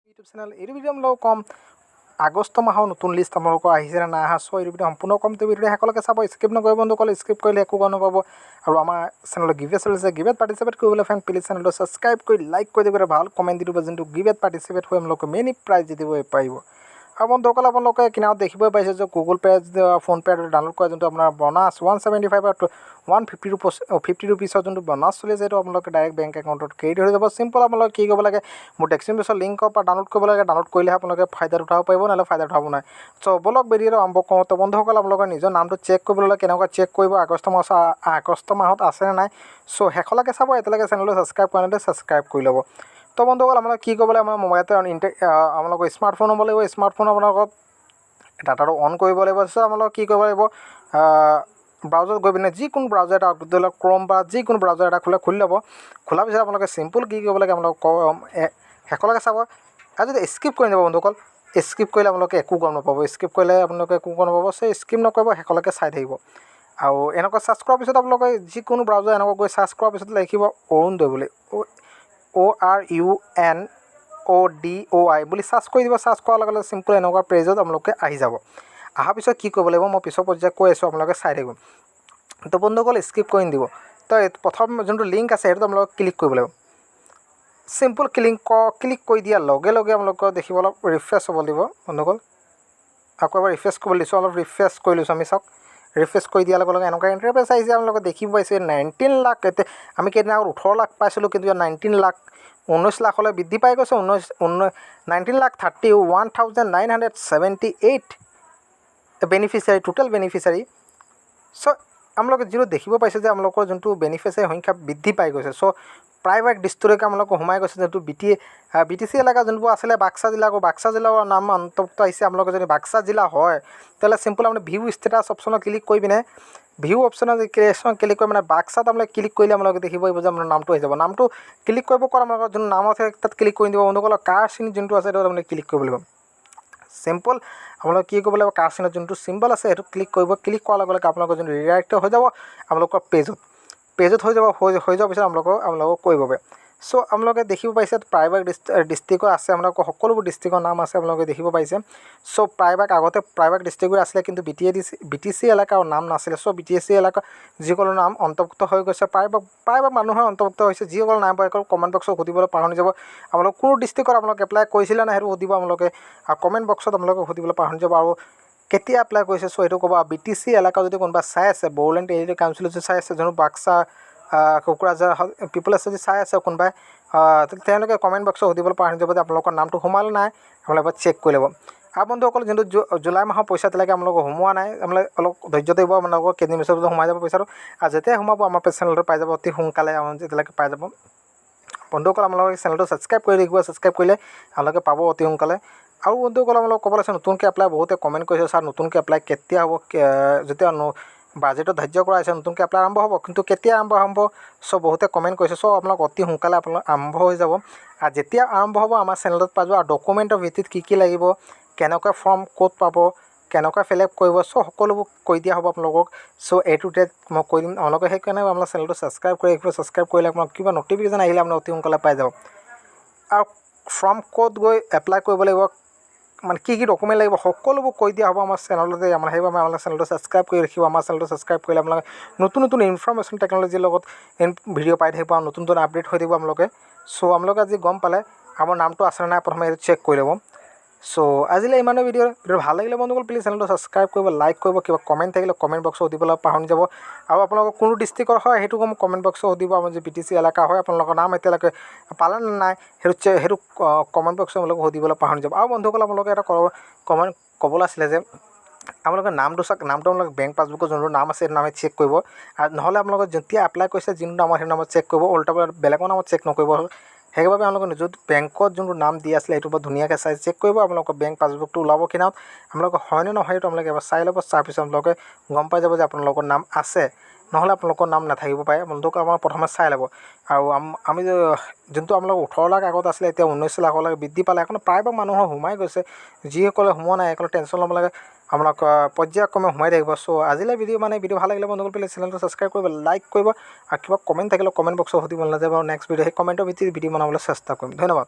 YouTube channel এই video আমি কম আগষ্ট মাহৰ নতুন লিষ্ট আপোনালোকৰ আহিছে না নাই অহা চ' এই ভিডিও সম্পূৰ্ণ কম তো ভিডিও সকলোকে চাব স্কিপ নকৰিব বন্ধুসকল স্কিপ কৰিলে একো গম নাপাব আৰু আমাৰ চেনেলত গিভৱে চলিছে গিভৱেত পাৰ্টিচিপেট কৰিবলৈ ফ্ৰেণ্ড প্লিজ চেনেলটো ছাবস্ক্ৰাইব কৰি লাইক কৰি দিব ভাল কমেণ্ট দি দিব যোনটো গিভৱেত পাৰ্টিচিপেট হৈ আপোনালোকে মেইন প্ৰাইজ দি দিব পাৰিব আৰু বন্ধুসকল আপোনালোকে কিনাৰত দেখিবই পাইছে যে গুগল পে ফোনপে ডাউনলোড কৰা যোনটো আপোনাৰ বনাছ 175 আৰু 150 ৰুপিছৰ যোনটো বনাছ চলি আছে সেইটো আপোনালোকে ডাইৰেক্ট বেংক একাউণ্টত ক্ৰেডিট হৈ যাব চিম্পল আপোনালোকে কি কৰিব লাগে মোৰ ডেস্ক্ৰিপশ্যন লিংকৰ পৰা ডাউনলোড কৰিব লাগে ডাউনলোড কৰিলেহে আপোনালোকে ফাইদাত উঠাব পাৰিব নহ'লে ফাইদাত উঠাব নাই চ' বলক ভিডিঅ'টো আৰম্ভ কৰোঁ তো বন্ধুসকল আপোনালোকৰ নিজৰ নামটো চেক কৰিবলৈ কেনেকুৱা চেক কৰিব আগষ্ট মাহত আছে নে নাই চ' শেষলৈকে চাব এতিয়ালৈকে চেনেলটো ছাবস্ক্ৰাইব কৰা নাই ছাবস্ক্ৰাইব কৰি ল'ব তো বন্ধুসকল আপোনালোকে কি কৰিব লাগে আমাৰ মোবাইলতে আপোনালোকৰ স্মাৰ্টফোন হ'ব লাগিব স্মাৰ্টফোন আপোনালোকৰ ডাটাটো অন কৰিব লাগিব চ' আপোনালোকে কি কৰিব লাগিব ব্ৰাউজাৰত গৈ পিনে যিকোনো ব্ৰাউজাৰ এটা ধৰি লওক ক্ৰম বা যিকোনো ব্ৰাউজাৰ এটা খুলি ল'ব খোলাৰ পিছত আপোনালোকে চিম্পল কি কৰিব লাগে আপোনালোকক শেষলৈকে চাব আৰু যদি স্কিপ কৰি যাব বন্ধুসকল স্কিপ কৰিলে আপোনালোকে একো গম নাপাব স্কিপ কৰিলে আপোনালোকে একো গম নাপাব চ' স্কিপ নকৰিব শেষলৈকে চাই থাকিব আৰু এনেকুৱা চাৰ্চ কৰাৰ পিছত আপোনালোকে যিকোনো ব্ৰাউজাৰ এনেকুৱা গৈ চাৰ্চ কৰাৰ পিছত লিখিব অৰুণোদয় বুলি ORUNODOI বুলি চাৰ্চ কৰি দিব চাৰ্চ কৰাৰ লগে লগে চিম্পল এনেকুৱা পেজত আপোনালোকে আহি যাব অহাৰ পিছত কি কৰিব লাগিব মই পিছৰ পৰ্যায়ত কৈ আছোঁ আপোনালোকে চাই থাকিব তো বন্ধুসকল স্কিপ কৰি নিদিব তো প্ৰথম যোনটো লিংক আছে সেইটোত আপোনালোকে ক্লিক কৰিব লাগিব চিম্পল ক্লিক কৰি দিয়াৰ লগে লগে আপোনালোকক দেখিব অলপ ৰিফ্ৰেছ হ'ব লাগিব বন্ধুসকল আকৌ এবাৰ ৰিফ্ৰেছ কৰিব দিছোঁ অলপ ৰিফ্ৰেছ কৰি লৈছোঁ আমি চাওক ৰিফ্ৰেছ কৰি দিয়াৰ লগে লগে এনেকুৱা ইণ্টাৰফেচ আহিছে আপোনালোকে দেখিব পাইছে 19 লাখ এতিয়া আমি কেইদিন আগত 18 লাখ পাইছিলোঁ কিন্তু 19 লাখ 19 লাখলৈ বৃদ্ধি পাই গৈছে 19,31,978 বেনিফিচিয়াৰী টোটেল বেনিফিচিয়াৰী চ' আপোনালোকে যিটো দেখিব পাইছে যে আপোনালোকৰ যোনটো বেনিফিচিয়াৰী সংখ্যা বৃদ্ধি পাই গৈছে চ' প্ৰায়ভাগ ডিষ্ট্ৰিক্টলৈকে আপোনালোকে সোমাই গৈছে যোনটো BTC এলেকা যোনবোৰ আছিলে বাক্সা জিলা আকৌ বাক্সা জিলাৰ নাম অন্তৰ্ভুক্ত আহিছে আপোনালোকে যদি বাক্সা জিলা হয় তেতিয়াহ'লে চিম্পল আপুনি ভিউ ষ্টেটাছ অপশ্যনত ক্লিক কৰি পিনে ভিউ অপশ্যনত ক্লিক কৰি মানে বাক্সাত আপোনালোকে ক্লিক কৰিলে আপোনালোকে দেখিব পাৰিব যে আপোনাৰ নামটো আহি যাব নামটো ক্লিক কৰিব কৰা আপোনালোকৰ যোনটো নাম আছে তাত ক্লিক কৰি দিব বন্ধুসকল কাৰ চিন যোনটো আছে সেইটো আপুনি ক্লিক কৰিব লাগিব চিম্পল আপোনালোকে কি কৰিব লাগিব কাৰ চিনত যোনটো চিম্বল আছে সেইটো ক্লিক কৰিব ক্লিক কৰাৰ লগে লগে আপোনালোকৰ যোনটো ৰিডাইৰেক্ট হৈ যাব আপোনালোকৰ পেজত হৈ যোৱাৰ পিছত আপোনালোকক কৰিব পাৰে চ' আপোনালোকে দেখিব পাইছে প্ৰায়ভাগ ডিষ্ট্ৰিক্টৰ আছে আপোনালোকৰ সকলোবোৰ ডিষ্ট্ৰিক্টৰ নাম আছে আপোনালোকে দেখিব পাইছে চ' প্ৰায়ভাগ ডিষ্ট্ৰিক্টৰ আছিলে কিন্তু BTC এলেকাৰ নাম নাছিলে চ' BTC এলেকা যিসকলৰ নাম অন্তৰ্ভুক্ত হৈ গৈছে প্ৰায়ভাগ মানুহৰ অন্তৰ্ভুক্ত হৈছে যিসকল নাম পায় কমেণ্ট বক্সত সুধিবলৈ পাহৰি যাব আপোনালোকে কোনো ডিষ্ট্ৰিক্টত আপোনালোকে এপ্লাই কৰিছিলে নাই সেইটো সুধিব আপোনালোকে আৰু কমেণ্ট বক্সত আপোনালোকে সুধিবলৈ পাহৰি যাব আৰু কেতিয়া এপ্লাই কৰিছে চ' সেইটো ক'ব BTC এলেকা যদি কোনোবা চাই আছে বড়োলেণ্ড এৰিয়া কাউন্সিল যদি চাই আছে যোনটো বাক্সা কোকৰাঝাৰ পিপল আছে যদি চাই আছে কোনোবাই তেওঁলোকে কমেণ্ট বক্সত সুধিবলৈ পাহৰি যাব যে আপোনালোকৰ নামটো সোমালে নাই আপোনালোকে এবাৰ চেক কৰি ল'ব আৰু বন্ধুসকল যোনটো জুলাই মাহৰ পইচা এতিয়ালৈকে আপোনালোকৰ সোমোৱা নাই আপোনালোকে অলপ ধৈৰ্য দিব আপোনালোকৰ কেইদিন পিছত সোমাই যাব পইচাটো আৰু যেতিয়াই সোমাব আমাৰ চেনেলটো পাই যাব অতি সোনকালে এতিয়ালৈকে পাই যাব বন্ধুসকল আপোনালোকে চেনেলটো ছাবস্ক্ৰাইব কৰি ৰাখিব ছাবস্ক্ৰাইব কৰিলে আপোনালোকে পাব অতি সোনকালে আৰু বন্ধুসকল আপোনালোকক ক'বলৈ আছে নতুনকৈ এপ্লাই বহুতে কমেণ্ট কৰিছে ছাৰ নতুনকৈ এপ্লাই কেতিয়া হ'ব যেতিয়া বাজেটত ধাৰ্য কৰা হৈছে নতুনকৈ এপ্লাই আৰম্ভ হ'ব কিন্তু কেতিয়া আৰম্ভ হ'ব চ' বহুতে কমেণ্ট কৰিছে চ' আপোনালোক অতি সোনকালে আপোনালোক আৰম্ভ হৈ যাব আৰু যেতিয়া আৰম্ভ হ'ব আমাৰ চেনেলত পাই যাব আৰু ডকুমেণ্টৰ ভিত্তিত কি লাগিব কেনেকুৱা ফৰ্ম ক'ত পাব কেনেকুৱা ফিল আপ কৰিব চ' সকলোবোৰ কৈ দিয়া হ'ব আপোনালোকক চ' এইটো ডেট মই কৈ দিম আপোনালোকে সেইকাৰণে আপোনাৰ চেনেলটো ছাবস্ক্ৰাইব কৰি ৰাখিব ছাবস্ক্ৰাইব কৰিলে আপোনাক কিবা নটিফিকেশ্যন আহিলে আপোনাক অতি সোনকালে পাই যাব আৰু ফৰ্ম ক'ত গৈ এপ্লাই কৰিব লাগিব মানে কি ডকুমেণ্ট লাগিব সকলোবোৰ কৈ দিয়া হ'ব আমাৰ চেনেলতে সেইবাবে আমাৰ চেনেলটো ছাবস্ক্ৰাইব কৰি ৰাখিব আমাৰ চেনেলটো ছাবস্ক্ৰাইব কৰিলে আপোনালোকে নতুন ইনফৰ্মেশ্যন টেকন'লজিৰ লগত ভিডিঅ' পাই থাকিব আৰু নতুন আপডেট হৈ থাকিব আপোনালোকে চ' আপোনালোকে আজি গম পালে আমাৰ নামটো আছে নাই প্ৰথমে এইটো চেক কৰি ল'ব চ' আজিলৈ ইমানেই ভিডিঅ' ভাল লাগিলে বন্ধুসকল প্লিজ চেনেলটো ছাবস্ক্ৰাইব কৰিব লাইক কৰিব কিবা কমেণ্ট থাকিলে কমেণ্ট বক্সত সুধিবলৈ পাহৰি যাব আৰু আপোনালোকৰ কোনো ডিষ্ট্ৰিক্টৰ হয় সেইটো মোক কমেণ্ট বক্সত সুধিব আমাৰ যে BTC এলেকা হয় আপোনালোকৰ নাম এতিয়ালৈকে পালে নে নাই সেইটো কমেণ্ট বক্সত আপোনালোকে সুধিবলৈ পাহৰি যাব আৰু বন্ধুসকল আপোনালোকে এটা কমেণ্ট ক'বলৈ আছিলে যে আপোনালোকে নামটো আপোনালোকে বেংক পাছবুকৰ যোনটো নাম আছে সেইটো নামে চেক কৰিব আৰু নহ'লে আপোনালোকে যেতিয়া এপ্লাই কৰিছে যোনটো নামৰ সেইটো নামত চেক কৰিব উল্টা বেলেগৰ নামত চেক নকৰিব সেইবাবে আপোনালোকে নিজৰ বেংকত যোনটো নাম দি আছিলে সেইটো বৰ ধুনীয়াকৈ চাই চেক কৰিব আপোনালোকৰ বেংক পাছবুকটো ওলাব কিনাৰত আপোনালোকে হয়নে নহয় সেইটো আপোনালোকে এবাৰ চাই ল'ব তাৰপিছত আপোনালোকে গম পাই যাব যে আপোনালোকৰ নাম আছে নহ'লে আপোনালোকৰ নাম নাথাকিব পাৰে বন্ধুসকল আমাৰ প্ৰথমে চাই ল'ব আৰু আমি যোনটো আপোনালোকৰ 18 লাখ আগত আছিলে এতিয়া 19 লাখলৈকে বৃদ্ধি পালে এখন প্ৰায়ভাগ মানুহৰ সোমাই গৈছে যিসকলে সোমোৱা নাই সেইসকলে টেনশ্যন ল'ব লাগে আপোনালোক পৰ্যায়ক্ৰমে সোমাই থাকিব চ' আজিলৈ ভিডিঅ' ভাল লাগিলে বন্ধুসকল প্লিজ চেনেলটো ছাবস্ক্ৰাইব কৰিব লাইক কৰিব আৰু কিবা কমেণ্ট থাকিলে কমেণ্ট বক্সত সুধিব নাযাব আৰু নেক্সট ভিডিঅ' সেই কমেণ্টৰ ভিত্তিত ভিডিঅ' বনাবলৈ চেষ্টা কৰিম ধন্যবাদ